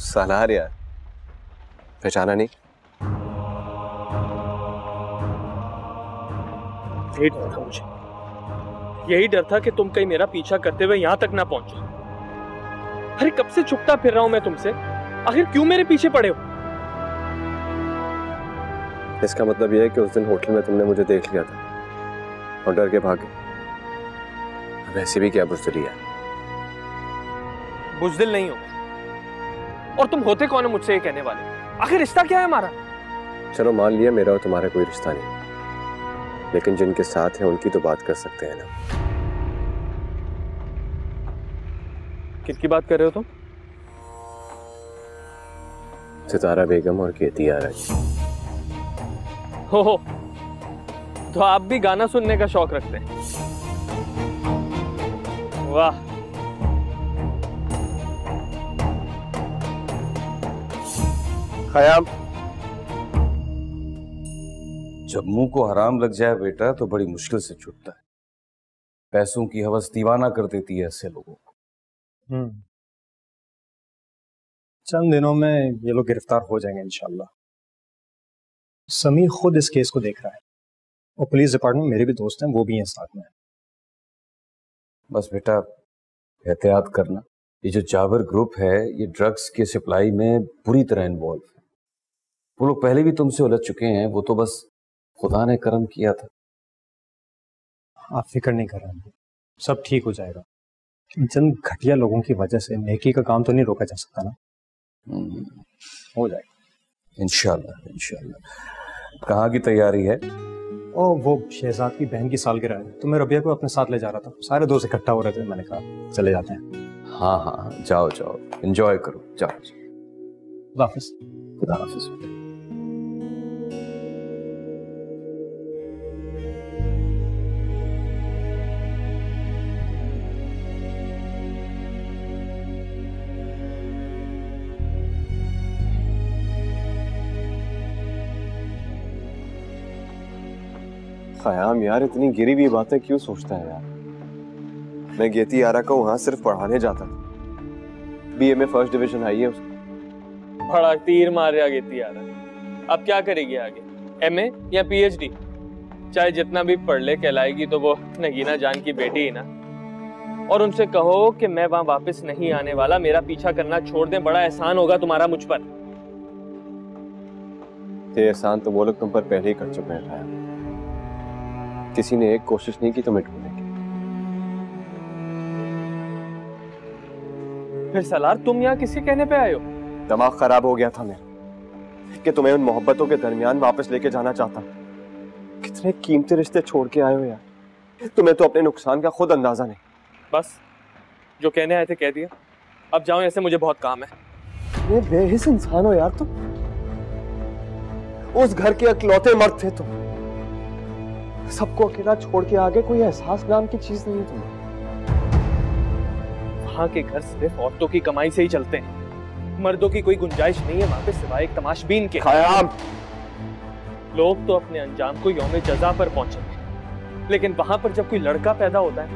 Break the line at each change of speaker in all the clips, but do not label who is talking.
सालार यार, पहचाना नहीं?
यही डर था मुझे, यही डर था कि तुम कहीं मेरा पीछा करते हुए यहां तक ना पहुंचो। अरे कब से छुपता फिर रहा हूं मैं तुमसे, आखिर क्यों मेरे पीछे पड़े हो?
इसका मतलब यह है कि उस दिन होटल में तुमने मुझे देख लिया था और डर के भागे। अब ऐसी भी क्या बुज़दिली है?
बुज़दिल नहीं हो, और तुम होते कौन हो मुझसे ये कहने वाले? आखिर रिश्ता क्या है हमारा?
चलो मान लिया मेरा और तुम्हारा कोई रिश्ता नहीं, लेकिन जिनके साथ हैं उनकी तो बात कर सकते हैं ना।
किसकी बात कर रहे हो तुम?
सितारा बेगम और केती आरा की।
हो, तो आप भी गाना सुनने का शौक रखते हैं? वाह।
खयाम,
जब मुंह को हराम लग जाए बेटा तो बड़ी मुश्किल से छूटता है। पैसों की हवस दीवाना कर देती है ऐसे लोगों को।
चंद दिनों में ये लोग गिरफ्तार हो जाएंगे इंशाल्लाह। समीर खुद इस केस को देख रहा है और पुलिस डिपार्टमेंट मेरे भी दोस्त हैं, वो भी हैं साथ में।
बस बेटा एहतियात करना। ये जो जाबर ग्रुप है ये ड्रग्स की सप्लाई में पूरी तरह इन्वॉल्व है। वो लोग पहले भी तुमसे उलझ चुके हैं, वो तो बस खुदा ने करम किया था।
आप फिक्र नहीं कर रहे, सब ठीक हो जाएगा। चंद घटिया लोगों की वजह से नेकी का काम तो नहीं रोका जा सकता ना। हो जाएगा
इंशाल्लाह इंशाल्लाह। कहाँ की तैयारी है?
ओ वो शहजाद की बहन की सालगिरह है तो मैं रबिया को अपने साथ ले जा रहा था। सारे दोस्त इकट्ठा हो रहे थे, मैंने कहा चले जाते हैं।
हाँ हाँ जाओ जाओ, एंजॉय करो, जाओ।
खुदा हाफिज।
खुदा हाफिज।
खयाम यार, इतनी गिरी हुई बातें क्यों सोचता है यार? मैं केती आरा को वहां सिर्फ पढ़ाने जाता था। बीए में फर्स्ट डिवीजन आई है उसको।
बड़ा तीर मार रहा केती आरा। अब क्या करेगी आगे, एमए या पीएचडी? चाहे जितना भी पढ़ ले कहलाएगी तो वो नगीना जान की बेटी ही ना। और उनसे कहो कि मैं वहां वापस नहीं आने वाला, मेरा पीछा करना छोड़ दें, बड़ा एहसान होगा तुम्हारा मुझ पर।
ये एहसान तो वो लोग तुम पर पहले ही कर चुके हैं खयाम। किसी ने एक कोशिश नहीं की तुम्हें ढूंढने की।
फिर सलार तुम यहाँ किसके कहने पे आए हो?
दिमाग खराब हो गया था मेरा कि तुम्हें उन मोहब्बतों के दरमियान वापस लेके जाना चाहता। कितने कीमती रिश्ते छोड़ के आए हो यार। तुम्हें तो अपने नुकसान का खुद अंदाजा नहीं।
बस जो कहने आए थे कह दिया, अब जाओ ऐसे, मुझे बहुत काम है।
ये बेहिस इंसान हो यार तुम। उस घर के इकलौते मर्द थे तुम। सबको अकेला छोड़ के आगे कोई एहसास नाम की चीज नहीं है तुम्हें।
वहां के घर सिर्फ औरतों की कमाई से ही चलते हैं, मर्दों की कोई गुंजाइश नहीं है वहां पे सिवाय एक तमाशबीन के।
खयाम,
लोग तो अपने अंजाम को यौम जजा पर पहुंचेंगे, लेकिन वहां पर जब कोई लड़का पैदा होता है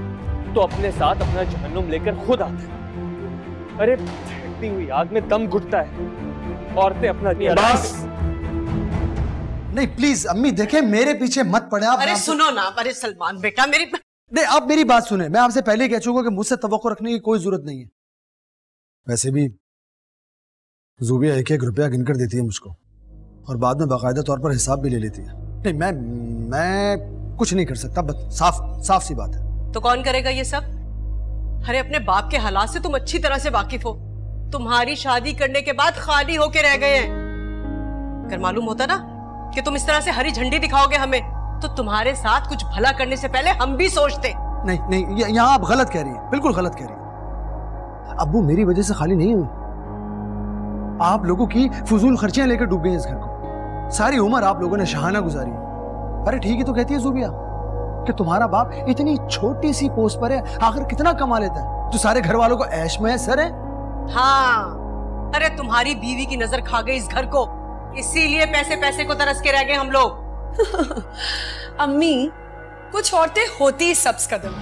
तो अपने साथ अपना जहन्नुम लेकर खुद आता है। अरे धड़कती हुई आग में दम घुटता है। औरतें अपना
नहीं प्लीज अम्मी देखें, मेरे पीछे मत पड़े आप।
अरे सुनो ना, अरे सलमान बेटा मेरी
नहीं, आप मेरी बात सुने। मैं आपसे पहले कह चुका कि मुझसे तवक्को रखने की कोई जरूरत नहीं है। वैसे भी ज़ूबिया एक एक रुपया गिनकर देती है मुझको और बाद में बाकायदा तौर पर हिसाब भी ले लेती है। नहीं मैं कुछ नहीं कर सकता, बस साफ सी बात है।
तो कौन करेगा ये सब? अरे अपने बाप के हालात से तुम अच्छी तरह से वाकिफ हो। तुम्हारी शादी करने के बाद खाली होके रह गए हैं। अगर मालूम होता ना कि तुम इस तरह से हरी झंडी दिखाओगे हमें, तो तुम्हारे साथ कुछ भला करने से पहले हम भी सोचते।
नहीं, यहाँ आप गलत कह रही हैं, बिल्कुल गलत कह रही हैं। अब्बू मेरी वजह से खाली नहीं हुई, आप लोगों की फजूल खर्चियां लेकर डूब गए इस घर को। सारी उम्र आप लोगों ने शहाना गुजारी। अरे ठीक ही तो कहती है ज़ूबिया कि तुम्हारा बाप इतनी छोटी सी पोस्ट पर है, आखिर कितना कमा लेता है जो सारे घर वालों को ऐश में सर है।
हाँ, अरे तुम्हारी बीवी की नजर खा गई इस घर को, इसीलिए पैसे पैसे को तरस के रह गए हम लोग।
अम्मी, कुछ औरतें होती ही सब्ज कदम,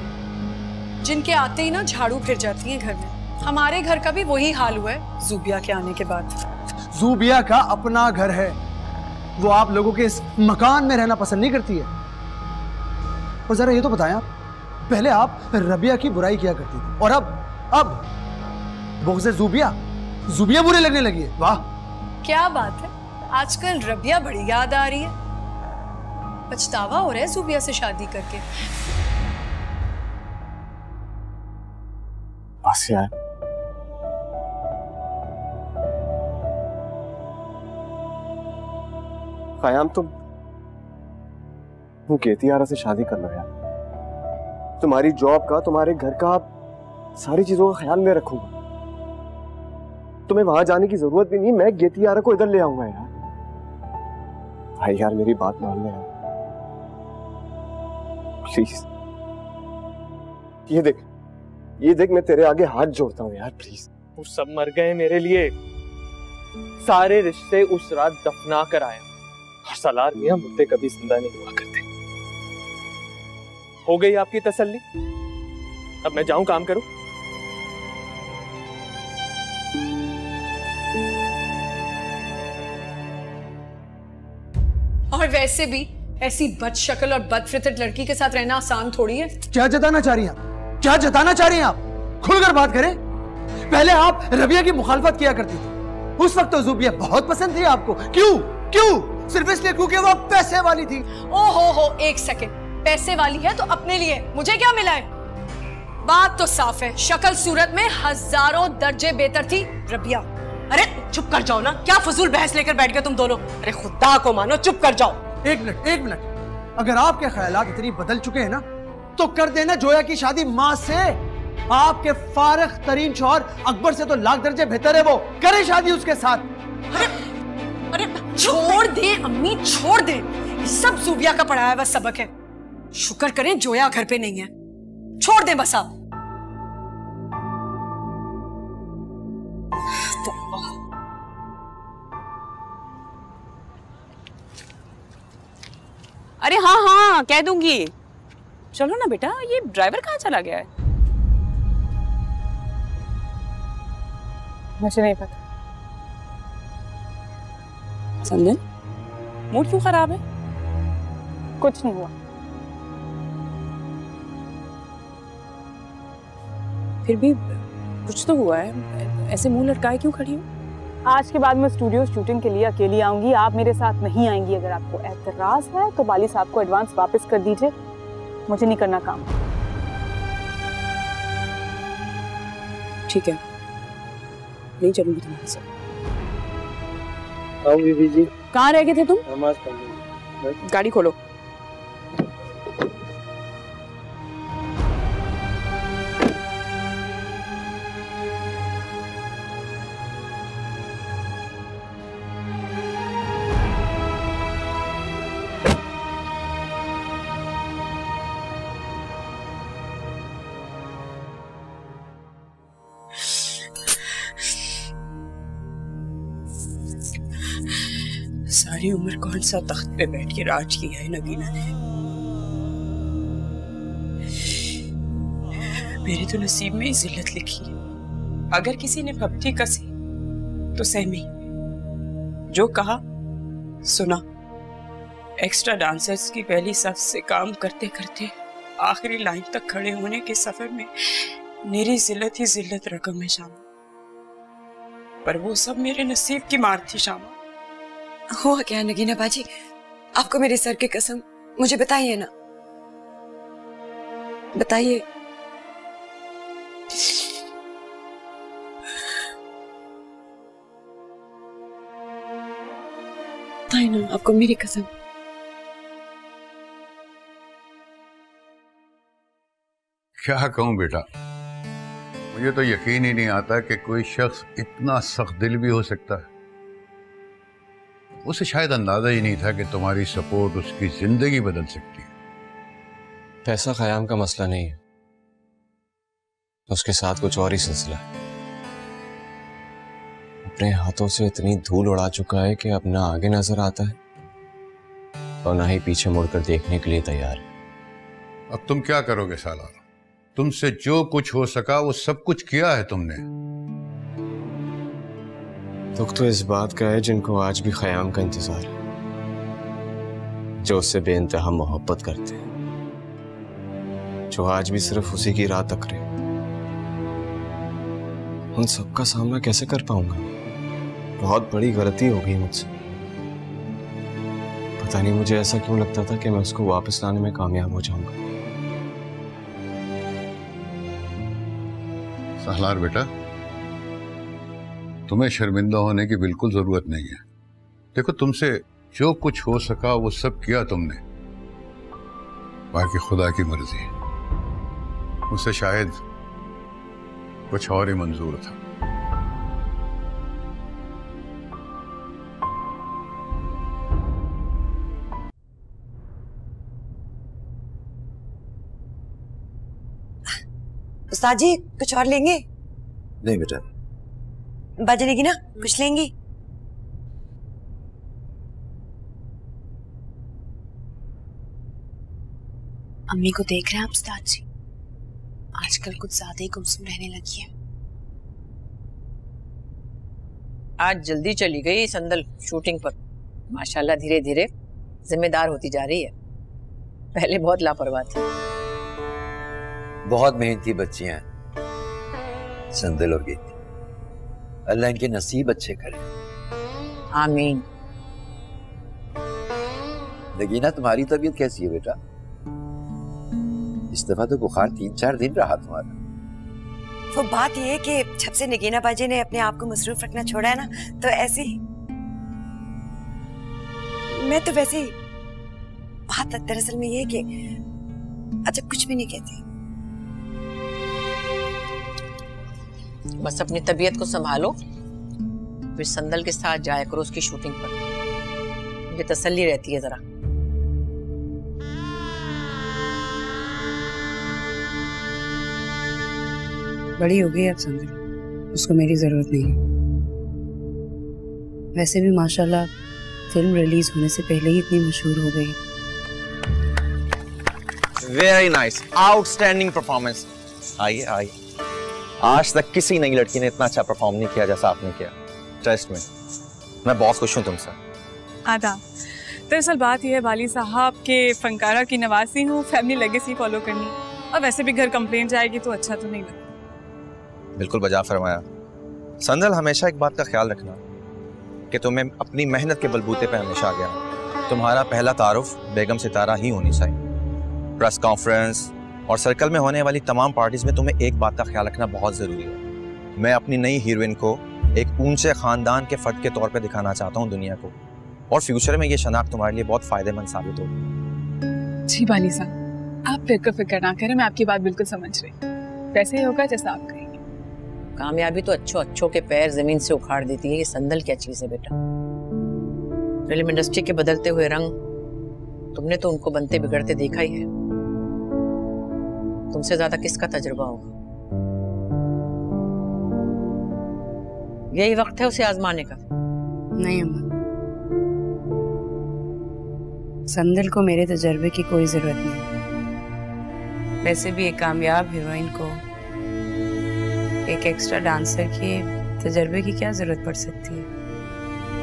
जिनके आते ही ना झाड़ू फिर जाती हैं घर में। हमारे घर का भी वही हाल हुआ है ज़ूबिया के आने के बाद।
ज़ूबिया का अपना घर है, वो आप लोगों के इस मकान में रहना पसंद नहीं करती है। और जरा ये तो बताएं आप, पहले आप रबिया की बुराई किया करती थी और अब बुग़्ज़े ज़ूबिया बुरे लगने लगी है। वाह
क्या बात है, आजकल रबिया बड़ी याद आ रही है। पछतावा हो रहा है ज़ूबिया से शादी करके।
आसिया, क़याम तुम केती आरा से शादी कर लो यार। तुम्हारी जॉब का, तुम्हारे घर का, सारी चीजों का ख्याल मैं रखूंगा। तुम्हें वहां जाने की जरूरत भी नहीं, मैं गेती आरा को इधर ले आऊंगा यार। भाई यार मेरी बात मान ले यार, प्लीज। ये देख मैं तेरे आगे हाथ जोड़ता हूँ यार, प्लीज।
वो सब मर गए मेरे लिए, सारे रिश्ते उस रात दफना कर आए और सलार मियां मुद्दे कभी जिंदा नहीं हुआ करते। हो गई आपकी तसल्ली? अब मैं जाऊं, काम करूं?
और वैसे भी ऐसी बदशक्ल और बदफितरत लड़की के साथ रहना आसान थोड़ी है।
क्या जताना चाह रही हैं आप? क्या जताना चाह रही हैं आप? खुलकर बात करें। पहले आप रबिया की मुखालफत किया करती थी, उस वक्त तो ज़ूबिया बहुत पसंद थी आपको। क्यों? सिर्फ इसलिए क्योंकि वो पैसे वाली थी।
ओहो, एक सेकंड, पैसे वाली है तो अपने लिए, मुझे क्या मिला है? बात तो साफ है, शक्ल सूरत में हजारों दर्जे बेहतर थी रबिया।
अरे चुप कर जाओ ना, क्या फजूल बहस लेकर बैठ गए तुम दोनों? अरे खुदा को मानो, चुप कर जाओ।
एक मिनट, अगर आपके ख्यालात इतनी बदल चुके हैं ना, तो कर देना जोया की शादी माँ से। आपके फारिग तरीन शौहर अकबर से तो लाख दर्जे बेहतर है, वो करे शादी उसके साथ।
अरे
छोड़ दे अम्मी, छोड़ दे, सब ज़ूबिया का पढ़ाया हुआ सबक है। शुक्र करें जोया घर पे नहीं है, छोड़ दे बस आप।
अरे हाँ कह दूंगी। चलो ना बेटा, ये ड्राइवर कहाँ चला गया है? मुझे नहीं पता। संजन, मूड क्यों खराब है? कुछ नहीं हुआ। फिर भी कुछ तो हुआ है, ऐसे मुंह लटकाए क्यों खड़ी हो?
आज के बाद मैं स्टूडियो शूटिंग के लिए अकेली आऊंगी, आप मेरे साथ नहीं आएंगी। अगर आपको एतराज है तो बाली साहब को एडवांस वापस कर दीजिए, मुझे नहीं करना काम।
ठीक है, नहीं चलूंगी तुम्हारे साथ।
आओ बीबी जी।
कहाँ रह गए थे तुम?
नमाज पढ़ने।
गाड़ी खोलो। सारी उम्र कौन सा तख्त पे बैठ के राज किया है नगीना ने। मेरे तो नसीब में ही जिल्लत लिखी है। अगर किसी ने फपटी कसी तो सहमी, जो कहा सुना। एक्स्ट्रा डांसर्स की पहली सफ से काम करते करते आखिरी लाइन तक खड़े होने के सफर में मेरी जिल्लत ही जिल्लत रकम है शामा। पर वो सब मेरे नसीब की मार थी शामा।
हुआ क्या नगीना बाजी? आपको मेरे सर की कसम, मुझे बताइए ना, बताइए। बताइए ना, आपको मेरी कसम।
क्या कहूं बेटा, मुझे तो यकीन ही नहीं आता कि कोई शख्स इतना सख्त दिल भी हो सकता है। उसे शायद अंदाजा ही नहीं था कि तुम्हारी सपोर्ट उसकी जिंदगी बदल सकती है।
पैसा क़याम का मसला नहीं है, उसके साथ कुछ और ही सिलसिला है। अपने हाथों से इतनी धूल उड़ा चुका है कि अब ना आगे नजर आता है और ना ही पीछे मुड़कर देखने के लिए तैयार है।
अब तुम क्या करोगे सालार? तुमसे जो कुछ हो सका वो सब कुछ किया है तुमने।
दुख तो इस बात का है जिनको आज भी ख़याम का इंतजार है, जो उससे बेइंतहा मोहब्बत करते हैं, जो आज भी सिर्फ उसी की राह तक रहे। उन सबका सामना कैसे कर पाऊंगा? बहुत बड़ी गलती हो गई मुझसे। पता नहीं मुझे ऐसा क्यों लगता था कि मैं उसको वापस लाने में कामयाब हो जाऊंगा।
सहलार बेटा, तुम्हें शर्मिंदा होने की बिल्कुल जरूरत नहीं है। देखो, तुमसे जो कुछ हो सका वो सब किया तुमने, बाकी खुदा की मर्जी। उसे शायद कुछ और ही मंजूर था।
उस्ताद जी कुछ और लेंगे?
नहीं बेटा।
बाजी लेगी ना, कुछ लेंगी?
अम्मी को देख रहे हैं आप उस्ताद जी? आजकल कुछ ज्यादा ही गुमसुम रहने लगी है।
आज जल्दी चली गई संदल शूटिंग पर। माशाल्लाह धीरे धीरे जिम्मेदार होती जा रही है। पहले बहुत लापरवाह थी।
बहुत मेहनती बच्चियां हैं संदल और गीती। अल्लाह इनके नसीब अच्छे करे।
आमीन।
नगीना, तुम्हारी तबीयत कैसी है बेटा? इस दफा तो बुखार 3-4 दिन रहा तुम्हारा।
वो बात ये है कि जब से नगीना बाजी ने अपने आप को मसरूफ रखना छोड़ा है ना, तो ऐसे ही मैं तो वैसे ही बात दरअसल में ये कि अच्छा कुछ भी नहीं कहती।
बस अपनी तबीयत को संभालो, फिर संदल के साथ जाया करो उसकी शूटिंग पर। मुझे तसल्ली रहती है जरा।
बड़ी हो गई अब संदल, उसको मेरी जरूरत नहीं है। वैसे भी माशाल्लाह फिल्म रिलीज होने से पहले ही इतनी मशहूर हो गई।
Very nice, outstanding performance. आइए आइए। आज तक किसी नई लड़की ने इतना अच्छा परफॉर्म नहीं किया जैसा आपने किया। ट्रस्ट में, मैं बहुत खुश हूँ तुमसे।
आदाब। दरअसल बात यह है वाली साहब के फनकारा की नवासी हूँ, फैमिली लेगेसी फॉलो करनी, और वैसे भी घर कंप्लेंट जाएगी तो अच्छा तो नहीं लगता।
बिल्कुल बजा फरमाया। संदल, हमेशा एक बात का ख्याल रखना कि तुम्हें अपनी मेहनत के बलबूते पे हमेशा आगे आना। तुम्हारा पहला तारुफ बेगम सितारा ही होनी चाहिए। प्रेस कॉन्फ्रेंस और सर्कल में होने वाली तमाम पार्टीज में तुम्हें एक बात का ख्याल रखना बहुत ज़रूरी है। मैं अपनी नई हीरोइन को एक ऊंचे ख़ानदान के फ़र्द के तौर पे दिखाना चाहता हूँ दुनिया को, और फ्यूचर में ये शनाख्त तुम्हारे लिए बहुत फ़ायदेमंद साबित होगी।
जी वाली साहब, आप फिक्र ना करें, मैं आपकी बात बिल्कुल समझ रही। वैसे ही होगा जैसा आप कहेंगे।
कामयाबी तो अच्छों के पैर जमीन से उखाड़ देती है। ये संदल क्या चीज़ है बेटा? फिल्म इंडस्ट्री के बदलते हुए रंग तुमने तो उनको बनते बिगड़ते देखा ही है। तुमसे ज्यादा किसका तजुर्बा होगा? यही वक्त है उसे आजमाने का।
नहीं अम्मा, संदल को मेरे तजर्बे की कोई जरूरत नहीं। वैसे भी एक कामयाब हीरोइन को एक एक्स्ट्रा डांसर के तजर्बे की क्या जरूरत पड़ सकती है?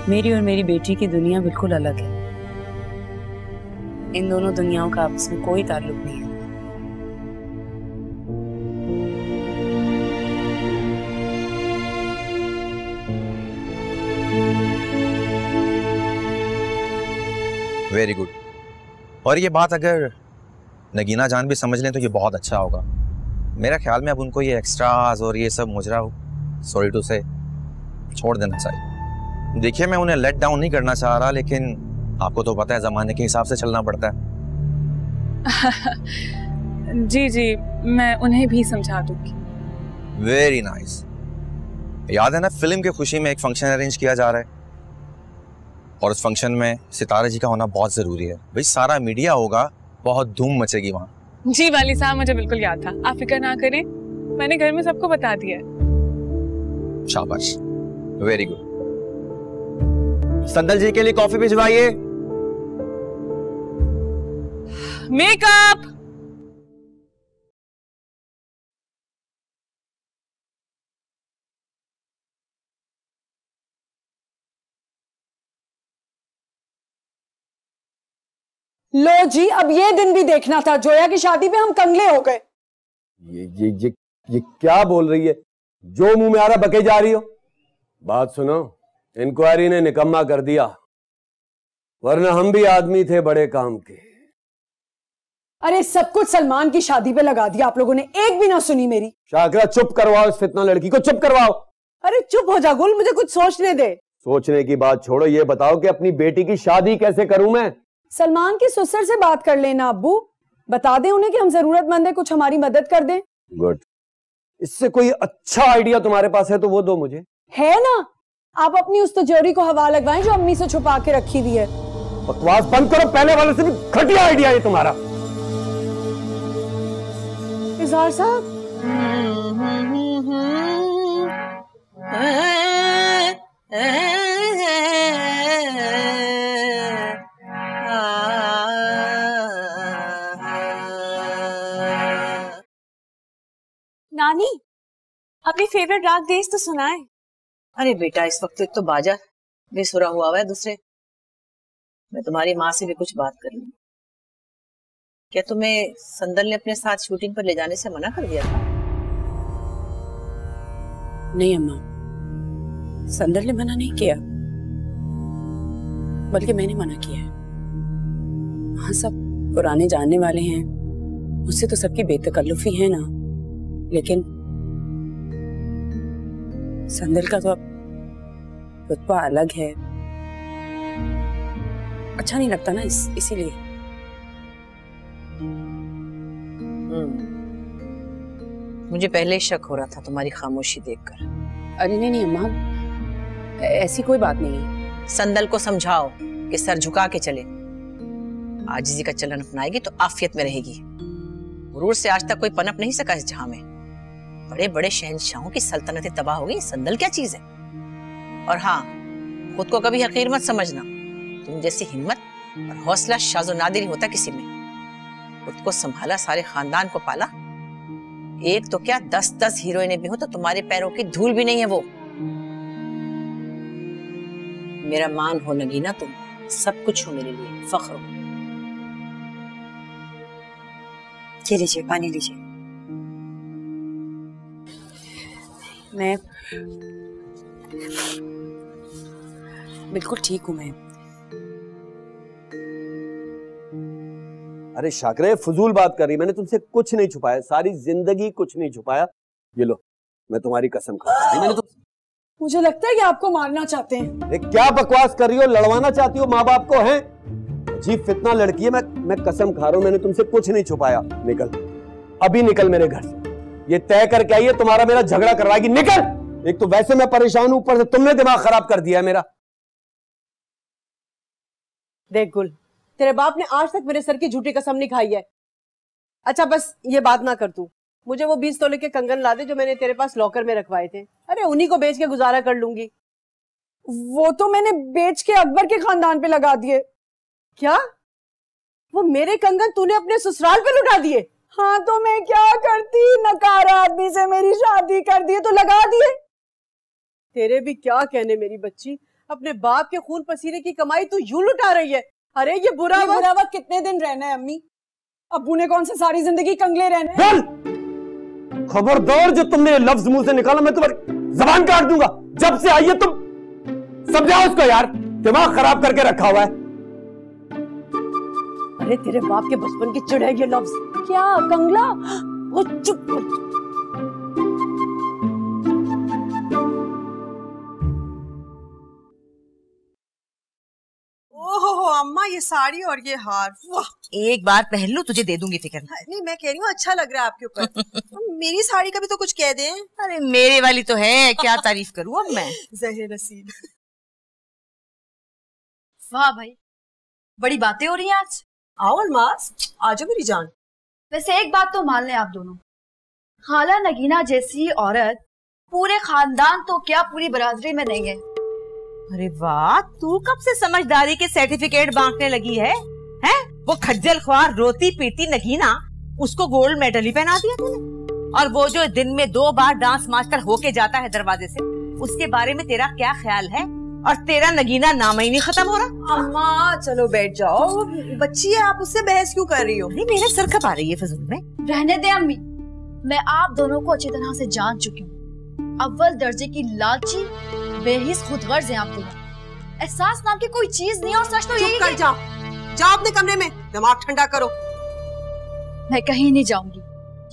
मेरी और मेरी बेटी की दुनिया बिल्कुल अलग है। इन दोनों दुनियाओं का आपस में कोई ताल्लुक नहीं है।
Very good. और ये बात अगर नगीना जान भी समझ लें तो ये बहुत अच्छा होगा। मेरा ख्याल में अब उनको ये एक्स्ट्राज और ये सब मुजरा सॉरी टू से छोड़ देना चाहिए। देखिए, मैं उन्हें लेट डाउन नहीं करना चाह रहा, लेकिन आपको तो पता है ज़माने के हिसाब से चलना पड़ता है।
जी जी, मैं उन्हें भी समझा दूंगी।
Very nice. याद है ना, फिल्म की खुशी में एक फंक्शन अरेंज किया जा रहा है, और उस फंक्शन में सितारे जी का होना बहुत ज़रूरी है। भाई सारा मीडिया होगा, बहुत धूम मचेगी वहाँ।
जी वाली साहब, मुझे बिल्कुल याद था। आप फिक्र ना करें, मैंने घर में सबको बता दिया है।
शाबाश, वेरी गुड। संदल जी के लिए कॉफी भिजवाइए।
मेकअप
लो जी, अब ये दिन भी देखना था। जोया की शादी पे हम कंगले हो गए।
ये क्या बोल रही है? जो मुंह में आ रहा बके जा रही हो। बात सुनो, इंक्वायरी ने निकम्मा कर दिया, वरना हम भी आदमी थे बड़े काम के।
अरे सब कुछ सलमान की शादी पे लगा दिया आप लोगों ने, एक भी ना सुनी मेरी।
शाकरा चुप करवाओ इस फितना लड़की को, चुप करवाओ।
अरे चुप हो जा गुल, मुझे कुछ सोचने दे।
सोचने की बात छोड़ो, ये बताओ कि अपनी बेटी की शादी कैसे करूं मैं?
सलमान की ससुर से बात कर लेना अब्बू, बता दें उन्हें कि हम जरूरतमंद है, कुछ हमारी मदद कर दें।
गुड। इससे कोई अच्छा आइडिया तुम्हारे पास है तो वो दो मुझे।
है ना, आप अपनी उस तिजोरी को हवा लगवाएं जो अम्मी से छुपा के रखी हुई है।
बकवास बंद करो, पहले वाले से भी घटिया आइडिया है तुम्हारा।
इज़हार साहब,
नानी, अपनी फेवरेट राग देश तो सुनाए।
अरे बेटा, इस वक्त एक तो बाजा बेसुरा हुआ है, दूसरे मैं तुम्हारी माँ से भी कुछ बात कर लूं। क्या तुम्हें संदल ने अपने साथ शूटिंग पर ले जाने से मना कर दिया था?
नहीं अम्मा, संदल ने मना नहीं किया, बल्कि मैंने मना किया है। वहां सब पुराने जानने वाले हैं, उससे तो सबकी बेतकल्लुफी है ना, लेकिन संदल का तो अब रुतबा अलग है, अच्छा नहीं लगता ना, इसीलिए।
मुझे पहले शक हो रहा था तुम्हारी खामोशी देखकर।
अरे नहीं अम्मा, ऐसी कोई बात नहीं है।
संदल को समझाओ कि सर झुका के चले, आजिज़ी का चलन अपनाएगी तो आफियत में रहेगी। गुरूर से आज तक कोई पनप नहीं सका इस जहां में। बड़े बड़े शहंशाहों की सल्तनतें तबाह हो गई, संदल क्या चीज है। और हाँ, खुद को कभी हकीर मत समझना, तुम जैसी हिम्मत और हौसला शाज़ो नादिर ही होता किसी में। खुद को संभाला, सारे खानदान को पाला, एक तो क्या 10-10 हीरोइनें भी हो तो तुम्हारे पैरों की धूल भी नहीं है वो। मेरा मान हो नगीना, तुम सब कुछ हो मेरे लिए, फख्र हो।
ये लीजिए, पानी लीजिए।
मैं बिल्कुल ठीक हूं मैं।
अरे शाकरे, फजूल बात कर रही, मैंने तुमसे कुछ नहीं छुपाया, सारी जिंदगी कुछ नहीं छुपाया। ये लो, मैं तुम्हारी कसम खाता हूं, मैंने तो।
मुझे लगता है कि आपको मारना चाहते हैं।
क्या बकवास कर रही हो? लड़वाना चाहती हो माँ बाप को? हैं अजीब फितना लड़की है। मैं कसम खा रहा हूं, मैंने तुमसे कुछ नहीं छुपाया। निकल, अभी निकल मेरे घर से। ये तय करके आई है तुम्हारा मेरा झगड़ा करवाएगी। निकल, एक तो वैसे मैं परेशान हूं, ऊपर से तुमने दिमाग खराब कर दिया है मेरा।
देख गुल, तेरे बाप ने आज तक मेरे सर की झूठी कसम नहीं खाई है। अच्छा बस ये बात ना कर तू, मुझे वो 20 तोले के कंगन ला दे जो मैंने तेरे पास लॉकर में रखवाए थे। अरे उन्हीं को बेच के गुजारा कर लूंगी।
वो तो मैंने बेच के अकबर के खानदान पे लगा दिए।
क्या? वो मेरे कंगन तूने अपने ससुराल पे लुटा दिए?
हाँ तो मैं क्या करती, नकारा आदमी से मेरी शादी कर दी तो लगा दिए।
तेरे भी क्या कहने मेरी बच्ची, अपने बाप के खून पसीने की कमाई तू यूं लुटा रही है। अरे ये बुरा
वक्त कितने दिन रहना है अम्मी? अब्बू ने कौन से सारी जिंदगी कंगले रहना है?
खबरदार, जो तुमने लफ्ज मुंह से निकाला मैं तुम्हारी जबान काट दूंगा। जब से आई है तुम, समझाओ उसको यार, दिमाग खराब करके रखा हुआ है।
अरे तेरे बाप के बचपन की चिढ़ है ये लफ्ज।
क्या कंगला?
वो चुप कर।
ओहो अम्मा, ये साड़ी और ये हार, वाह!
एक बार पहन लो, तुझे दे दूंगी, फिक्र
नहीं, मैं कह रही हूँ अच्छा लग रहा है आपके ऊपर। मेरी साड़ी का भी तो कुछ कह दें।
अरे मेरे वाली तो है, क्या तारीफ करूँ अब मैं।
ज़हे नसीब।
वाह भाई, बड़ी बातें हो रही हैं आज।
आओ अलमास, आजो मेरी जान।
वैसे एक बात तो मान लें आप दोनों, खाला नगीना जैसी औरत पूरे खानदान तो क्या पूरी बरादरी में नहीं है।
अरे वाह, तू कब से समझदारी के सर्टिफिकेट बांटने लगी है? हैं? वो खज्जल ख्वार रोती पीती नगीना, उसको गोल्ड मेडल ही पहना दिया तूने। और वो जो दिन में 2 बार डांस मास्टर होके जाता है दरवाजे से, उसके बारे में तेरा क्या ख्याल है?
और तेरा नगीना नाम ही नहीं खत्म हो रहा। अम्मा चलो बैठ जाओ, बच्ची है, आप उससे बहस क्यों कर रही हो? नहीं, मेरा सर खपा रही है फजूल में।
रहने दे अम्मी, मैं आप दोनों को अच्छी तरह से जान चुकी हूँ। अव्वल दर्जे की लालची, बेहिस खुदगर्ज हैं आप दोनों। एहसास नाम की कोई चीज नहीं है, और सच तो यही
कर जाओ, जाओ अपने कमरे में, दिमाग ठंडा करो।
मैं कहीं नहीं जाऊंगी,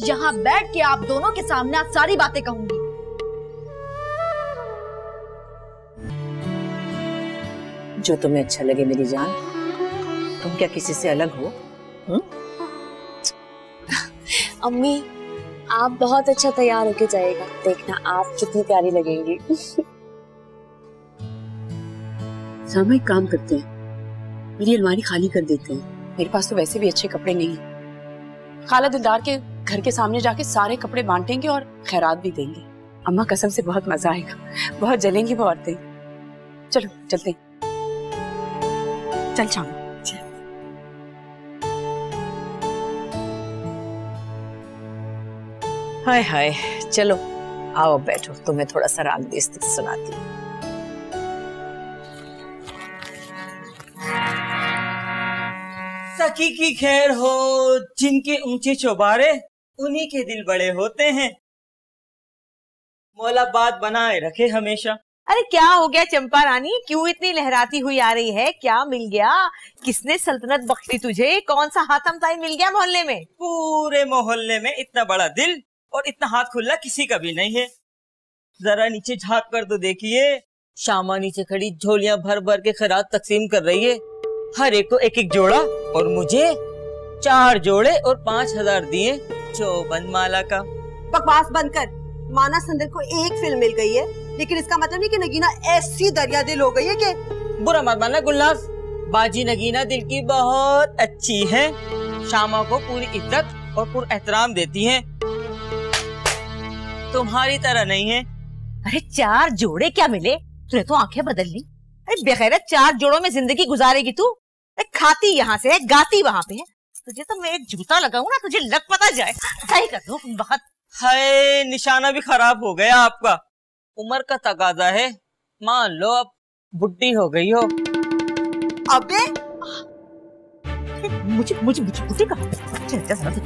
यहाँ बैठ के आप दोनों के सामने आज सारी बातें कहूंगी।
जो तुम्हें अच्छा लगे मेरी जान। तुम क्या किसी से अलग हो?
अम्मी आप बहुत अच्छा तैयार होके जाएगा, देखना आप कितनी प्यारी लगेंगी।
सामा एक काम करते हैं, मेरी अलमारी खाली कर देते हैं।
मेरे पास तो वैसे भी अच्छे कपड़े नहीं है। खाला दिलदार के घर के सामने जाके सारे कपड़े बांटेंगे और खैरात भी देंगे। अम्मा कसम से बहुत मजा आएगा, बहुत जलेंगी वो औरतें। चलो चलते हैं। चल शाम।
हाय हाय, चलो आओ बैठो, तुम्हें थोड़ा सा राग देस्ती सुनाती हूँ।
सखी की खैर हो, जिनके ऊंचे चौबारे उन्हीं के दिल बड़े होते हैं। मौला बात बनाए रखे हमेशा।
अरे क्या हो गया चंपा रानी, क्यों इतनी लहराती हुई आ रही है? क्या मिल गया? किसने सल्तनत बख्शी तुझे? कौन सा हातम ताई मिल गया मोहल्ले में?
पूरे मोहल्ले में इतना बड़ा दिल और इतना हाथ खुला किसी का भी नहीं है। जरा नीचे झांक कर तो देखिए, शामा नीचे खड़ी झोलियां भर भर के खैरात तकसीम कर रही है। हर एक को एक एक जोड़ा, और मुझे 4 जोड़े और 5000 दिए चौबंद माला का।
बकवास बंद कर। माना संदर को एक फिल्म मिल गई है, लेकिन इसका मतलब नहीं कि नगीना ऐसी दरिया दिल हो गई है कि।
बुरा मत मानना गुलनाज, बाजी नगीना दिल की बहुत अच्छी है। शामा को पूरी इज्जत और पूरा एहतराम देती है, तुम्हारी तरह नहीं है।
अरे 4 जोड़े क्या मिले? तूने तो आंखें बदल ली। अरे बेगैरत, 4 जोड़ों में जिंदगी गुजारेगी तू? खाती यहाँ से है, गाती वहाँ पे है। तुझे तो मैं एक जूता लगाऊं ना, तुझे लग पता जाए। सही कर दो बहुत।
हाय, निशाना भी खराब हो गया आपका। उम्र का तकाजा है, मान लो अब बुढ़ी हो गई हो।
अबे मुझे बुढ़ी कहा?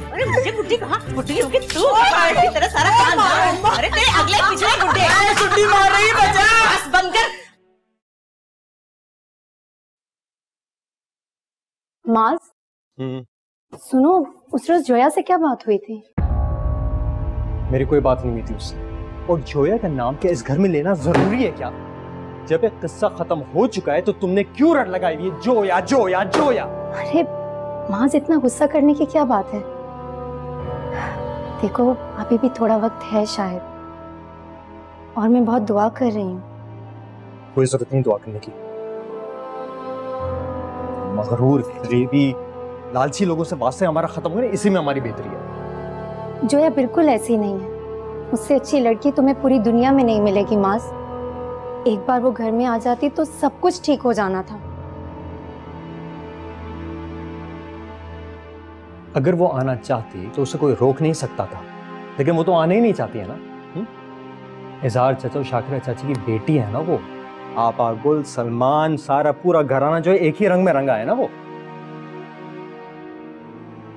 अरे मुझे बुढ़ी कहा? बुढ़ी होगी तू, तेरा सारा खानदान। अरे तेरे अगले पिछले बुढ़े
बुढ़ी मार रही, बचा।
बस बंद कर।
माज,
सुनो, उस रोज जोया से क्या बात हुई थी?
मेरी कोई बात नहीं हुई थी उससे। और जोया का नाम क्या इस घर में लेना जरूरी है क्या? जब एक किस्सा खत्म हो चुका है तो तुमने क्यों रट लगाई हुई है जोया जोया जोया?
अरे माज, इतना गुस्सा करने की क्या बात है? देखो अभी भी थोड़ा वक्त है शायद, और मैं बहुत दुआ कर रही हूँ।
कोई जरूरत नहीं दुआ करने की। मगरूर, फरेबी, लालची लोगों से वास्ते हमारा खत्म हो गया, इसी में हमारी बेहतरी है।
जोया बिल्कुल ऐसी नहीं है। उससे अच्छी लड़की तुम्हें पूरी दुनिया में नहीं मिलेगी माज। एक बार वो घर में आ जाती तो सब कुछ ठीक हो जाना था।
अगर वो आना चाहती तो उसे कोई रोक नहीं सकता था, लेकिन वो तो आने ही नहीं चाहती है ना। इजहार चाचा, शाकिरा चाची की बेटी है ना वो। आपा, गुल, सलमान, सारा पूरा घराना जो है एक ही रंग में रंगा है ना वो।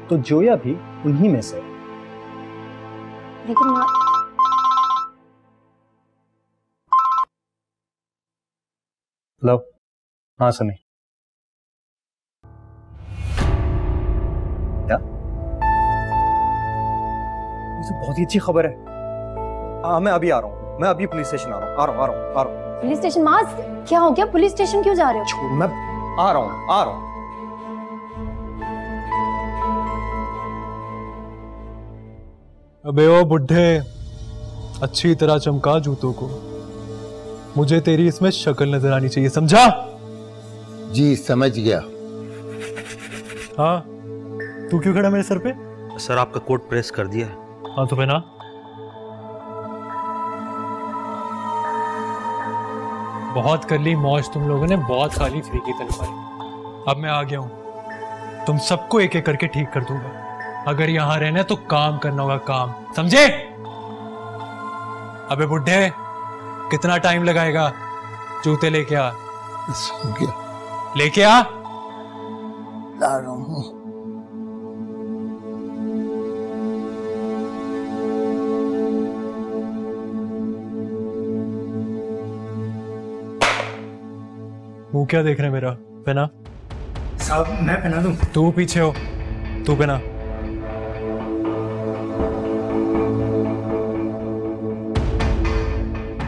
तो जोया भी उन्हीं में से।
लेकिन
लो, हाँ सनी, क्या? ये तो बहुत ही अच्छी खबर है। हाँ, मैं अभी आ रहा हूँ, मैं अभी पुलिस स्टेशन आ रहा हूँ।
Police station? माज, क्या हो गया? पुलिस स्टेशन क्यों जा रहे हो?
मैं आ रहा हूँ।
अबे ओ बुड्ढे, अच्छी तरह चमका जूतों को। मुझे तेरी इसमें शक्ल नजर आनी चाहिए, समझा?
जी समझ गया।
हाँ, तू क्यों खड़ा मेरे सर पे?
सर आपका कोट प्रेस कर दिया है।
हाँ तो पहना। बहुत कर ली मौज तुम लोगों ने, बहुत खा ली फ्री की तनख्वाह। अब मैं आ गया हूं, तुम सबको एक एक करके ठीक कर दूंगा। अगर यहां रहना है तो काम करना होगा, काम, समझे? अबे बुड्ढे, कितना टाइम लगाएगा? जूते लेके आ। लेके आ।
ला रहा हूँ।
मुंह क्या देख रहे हैं मेरा? पहना।
साहब मैं पहना दूं?
तू पीछे हो, तू पहना।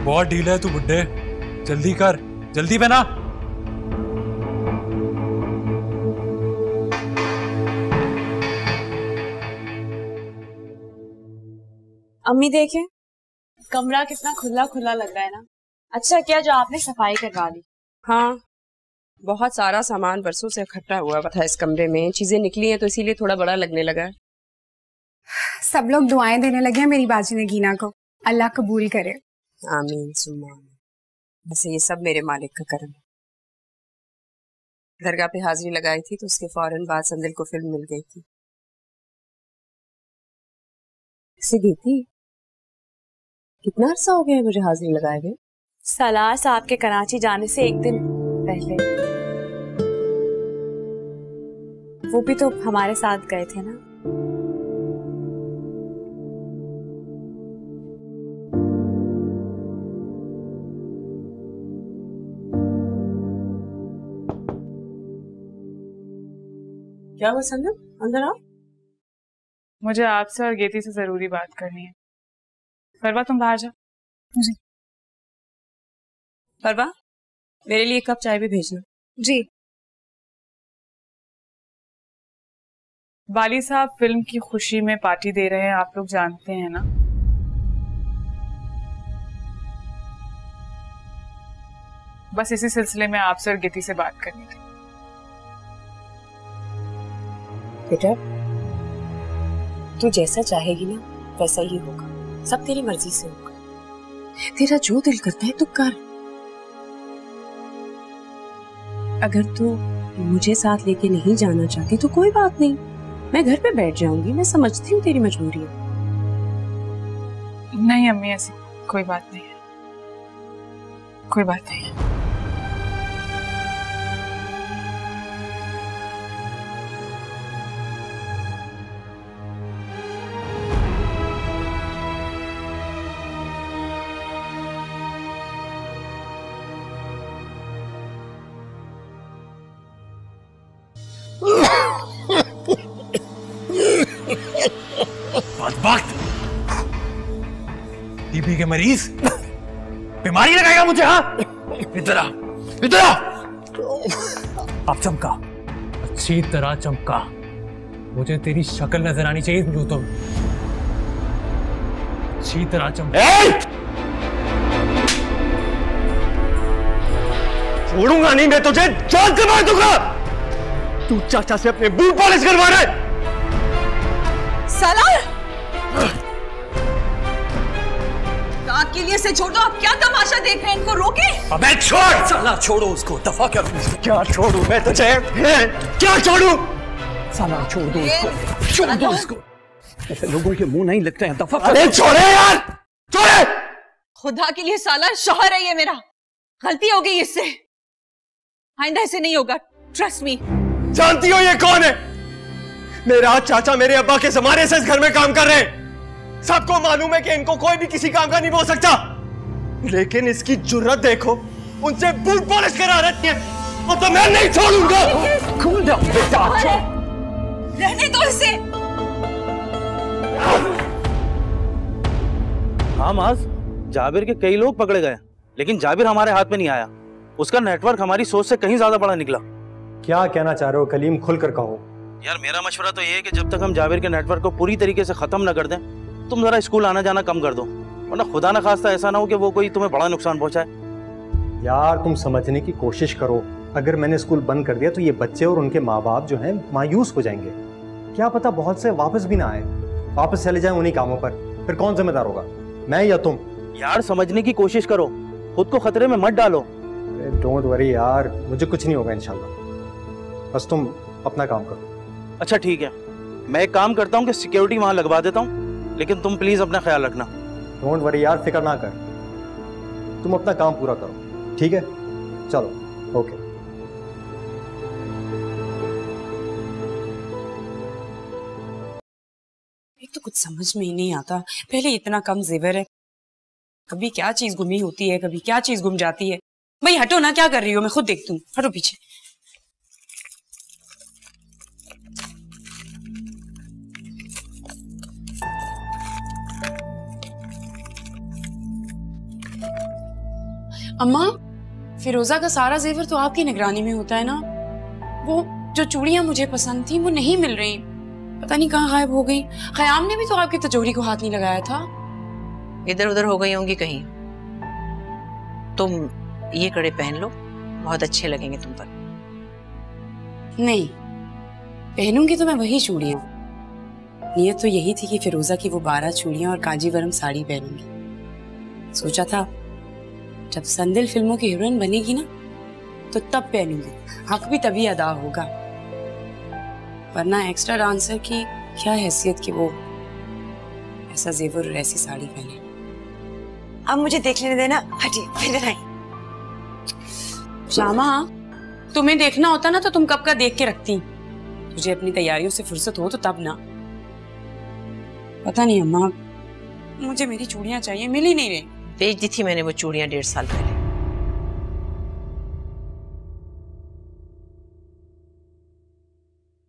बहुत ढीला है तू बुड्ढे, जल्दी कर, जल्दी पहना।
अम्मी देखें, कमरा कितना खुला खुला लग रहा है ना। अच्छा क्या जो आपने सफाई करवा ली।
हाँ, बहुत सारा सामान बरसों से इकट्ठा हुआ था इस कमरे में, चीजें निकली हैं तो इसीलिए थोड़ा बड़ा लगने लगा है।
सब लोग दुआएं देने लगे हैं मेरी बाजी नगीना को, अल्लाह कबूल करे।
आमीन सुम्मा आमीन। वैसे ये सब मेरे मालिक का करम है। दरगाह पे हाजिरी लगाई थी तो उसके फौरन बाद संदिल को फिल्म मिल गई थी। इसे दी थी? कितना अर्सा हो गया है मुझे हाजिरी लगाए हुए?
सलार साहब के कराची जाने से एक दिन पहले। वो भी तो हमारे साथ गए थे ना।
क्या हुआ संदीप? अंदर आओ।
मुझे आपसे और गेती से जरूरी बात करनी है। फरवा तुम बाहर जाओ।
जी।
फरवा मेरे लिए 1 कप चाय भी भेजना।
जी।
वाली साहब फिल्म की खुशी में पार्टी दे रहे हैं, आप लोग जानते हैं ना। बस इसी सिलसिले में आपसे और गेती से बात करनी थी।
बेटा तू जैसा चाहेगी ना वैसा ही होगा, सब तेरी मर्जी से होगा। तेरा जो दिल करता है तू कर। अगर तू मुझे साथ लेके नहीं जाना चाहती तो कोई बात नहीं, मैं घर पे बैठ जाऊंगी। मैं समझती हूँ तेरी मजबूरी है।
नहीं अम्मी, ऐसी कोई बात नहीं है, कोई बात नहीं है।
वक्त टीबी के मरीज बीमारी लगाएगा मुझे। हाँ इधर आ, इधर आ। अब चमका, अच्छी तरह चमका। मुझे तेरी शक्ल नजर आनी चाहिए ब्लूटूथ में, अच्छी तरह चमका।
छोड़ूंगा नहीं मैं तुझे, जान से मार दूंगा। तू चाचा से अपने बूट पॉलिश करवा रहा है।
सालार रात के लिए से छोड़ दो, आप क्या तमाशा देख रहे हैं? इनको रोके।
अबे छोड़ साला, छोड़ो उसको। दफा क्या
छोड़ू मैं तुझे? क्या छोड़ू?
साला छोड़ दो उसको, छोड़ दो उसको। ऐसे लोगों के मुंह नहीं लगते हैं। दफा
अरे छोड़े यार, छोड़े।
खुदा के लिए सालार शौहर है ये मेरा, गलती हो गई इससे, आइंदा ऐसे नहीं होगा, ट्रस्ट मी।
जानती हो ये कौन है? मेरा चाचा मेरे अब्बा के जमाने से इस घर में काम कर रहे हैं। सबको मालूम है कि इनको कोई भी किसी काम का नहीं बोल सकता, लेकिन इसकी जुर्रत देखो, उनसे बूट पॉलिश करा रहती है। वो तो मैं नहीं छोड़ूंगा।
कूल डाउन बेटा,
रहने दो इसे।
हाँ माज, जाबिर के कई लोग पकड़े गए, लेकिन जाबिर हमारे हाथ में नहीं आया। उसका नेटवर्क हमारी सोच से कहीं ज्यादा बड़ा निकला।
क्या कहना चाह रहे हो कलीम, खुलकर कहो।
यार मेरा मशवरा तो ये है कि जब तक हम जाबिर के नेटवर्क को पूरी तरीके से खत्म न कर दें, तुम जरा स्कूल आना जाना कम कर दो, वरना खुदा न खास्ता ऐसा ना हो कि वो कोई तुम्हें बड़ा नुकसान पहुंचाए।
यार तुम समझने की कोशिश करो, अगर मैंने स्कूल बंद कर दिया तो ये बच्चे और उनके माँ बाप जो हैं मायूस हो जाएंगे। क्या पता बहुत से वापस भी ना आए, वापस चले जाएं उन्हीं कामों पर। फिर कौन जिम्मेदार होगा, मैं या तुम?
यार समझने की कोशिश करो, खुद को खतरे में मत डालो।
डोंट वरी यार, मुझे कुछ नहीं होगा इंशाल्लाह, बस तुम अपना काम करो।
अच्छा ठीक है, मैं एक काम करता हूँ कि सिक्योरिटी वहां लगवा देता हूँ, लेकिन तुम प्लीज अपना ख्याल रखना।
डोंट वरी यार, फिक्र ना कर, तुम अपना काम पूरा करो, ठीक है? चलो ओके।
एक तो कुछ समझ में ही नहीं आता, पहले इतना कम जेवर है, कभी क्या चीज गुमी होती है, कभी क्या चीज गुम जाती है। भाई हटो ना, क्या कर रही हो, मैं खुद देखती हूँ, हटो पीछे। अम्मा, फिरोजा का सारा जेवर तो आपकी निगरानी में होता है ना। वो जो चूड़ियां मुझे पसंद थी वो नहीं मिल रही, पता नहीं कहाँ गायब हो गई। खयाम ने भी तो आपकी तिजोरी को हाथ नहीं लगाया था।
इधर उधर हो गई होंगी कहीं। तुम ये कड़े पहन लो, बहुत अच्छे लगेंगे तुम पर।
नहीं, पहनूंगी तो मैं वही चूड़ियां। नियत तो यही थी कि फिरोजा की वो 12 चूड़ियां और कांजीवरम साड़ी पहनूंगी। सोचा था जब संदिल फिल्मों की हीरोइन बनेगी ना तो तब पहनूंगी, हक भी तभी अदा होगा। वरना एक्स्ट्रा डांसर की क्या हैसियत कि वो ऐसा जेवर और ऐसी साड़ी पहने।
अब मुझे देख लेने देना, हटिए फिर नहीं।
श्यामा, तुम्हें देखना होता ना तो तुम कब का देख के रखती। तुझे अपनी तैयारियों से फुर्सत हो तो तब ना। पता नहीं अम्मा, मुझे मेरी चूड़ियां चाहिए, मिल ही नहीं रही।
बेच दी थी मैंने वो चूड़ियां 1.5 साल पहले।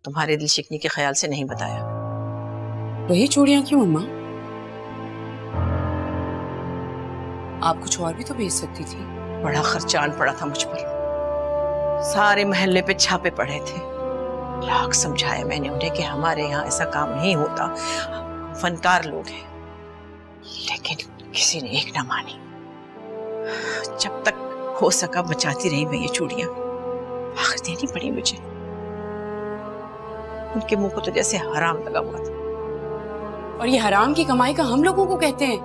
तुम्हारे दिल शिकनी के ख्याल से नहीं बताया।
वही चूड़ियां क्यों अम्मा? आप कुछ और भी तो बेच सकती थी।
बड़ा खर्चान पड़ा था मुझ पर, सारे मोहल्ले पे छापे पड़े थे। लाख समझाया मैंने उन्हें कि हमारे यहाँ ऐसा काम नहीं होता, फनकार लोग हैं, लेकिन किसी ने एक ना मानी। जब तक हो सका बचाती रही मैं ये चूड़ियां, आखिर देनी पड़ी मुझे। उनके मुंह को तो जैसे हराम लगा हुआ था।
और ये हराम की कमाई का हम लोगों को कहते हैं।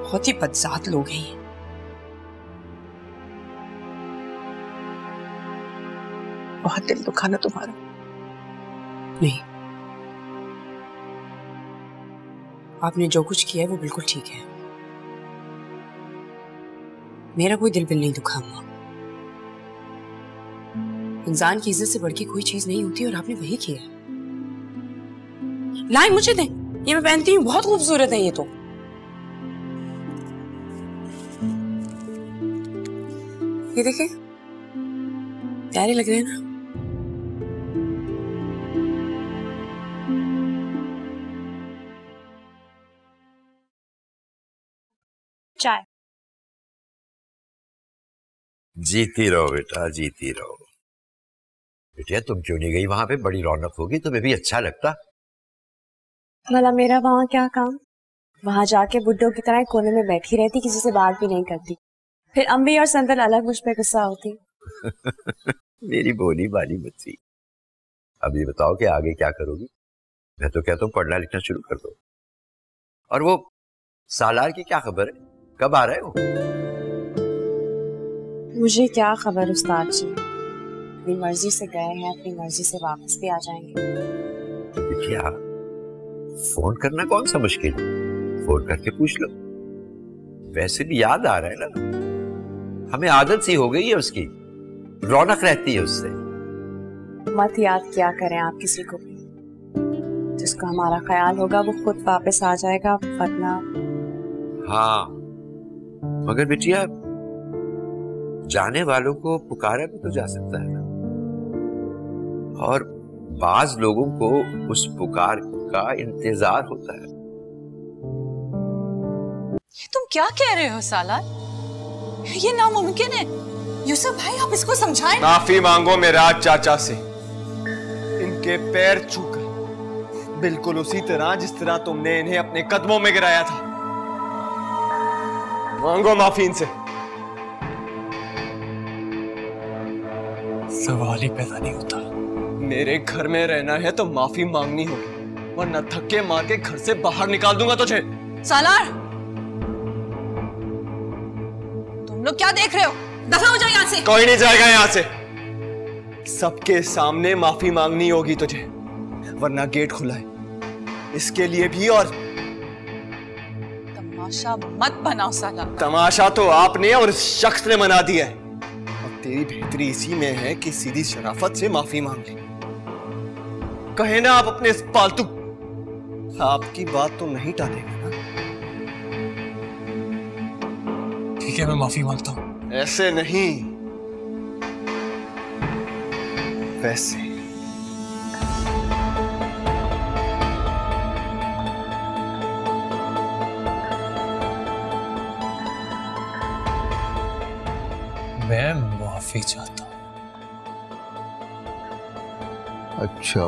बहुत ही बदजात लोग हैं ये।
बहुत दिल दुखा ना तुम्हारा?
नहीं, आपने जो कुछ किया है वो बिल्कुल ठीक है। मेरा कोई दिल नहीं दुखा अम्मा। इंसान की इज्जत से बढ़ के कोई चीज नहीं होती और आपने वही किया है। लाए मुझे दें, ये मैं पहनती हूँ, बहुत खूबसूरत है ये तो। ये देखे, प्यारे लग रहे हैं ना।
चाय।
जीती रहो बेटा, जीती रहो। बेटिया तुम क्यों नहीं गई वहां पे? बड़ी रौनक होगी, तुम्हें भी अच्छा लगता।
भला मेरा वहाँ क्या काम? वहां जाके बुड्ढों की तरह कोने में बैठी रहती, किसी से बात भी नहीं करती। फिर अम्मी और संदल अलग मुझ पे गुस्सा होती।
मेरी बोली बाली बच्ची, अब ये बताओ कि आगे क्या करोगी? मैं तो कहता हूँ पढ़ना लिखना शुरू कर दो। और वो सालार की क्या खबर है, कब आ रहे हो?
मुझे क्या खबर उस्ताद जी, अपनी मर्जी से गए हैं, अपनी मर्जी से वापस भी आ जाएंगे।
क्या फोन करना कौन सा मुश्किल, फोन करके पूछ लो। वैसे भी याद आ रहा है ना, हमें आदत सी हो गई है उसकी, रौनक रहती है उससे।
मत याद क्या करें आप किसी को भी, जिसको हमारा ख्याल होगा वो खुद वापस आ जाएगा, वरना।
हाँ, मगर बेटिया जाने वालों को पुकारा भी तो जा सकता है ना, और बाज लोगों को उस पुकार का इंतजार होता है।
तुम क्या कह रहे हो सालार? ये नामुमकिन है। यूसुफ भाई आप इसको समझाएं।
माफी मांगो मेराज चाचा से, इनके पैर छूकर, बिल्कुल उसी तरह जिस तरह तुमने इन्हें अपने कदमों में गिराया था। मांगो माफी इनसे।
सवाल ही पैदा नहीं होता।
मेरे घर में रहना है तो माफी मांगनी होगी, वरना धक्के मार के घर से बाहर निकाल दूंगा तुझे।
सालार, तुम लोग क्या देख रहे हो? दफा हो जाओ यहाँ से।
कोई नहीं जाएगा यहाँ से। सबके सामने माफी मांगनी होगी तुझे, वरना गेट खुला है इसके लिए भी। और
तमाशा मत बनाओ सालार।
तमाशा तो आपने और इस शख्स ने बना दिया है। मेरी बेहतरी इसी में है कि सीधी शराफत से माफी मांग ले। कहे ना आप अपने इस पालतू, आपकी बात तो नहीं टालेगा ना?
ठीक है, मैं माफी मांगता हूँ।
ऐसे नहीं, वैसे।
मैं माफी चाहता हूँ।
अच्छा,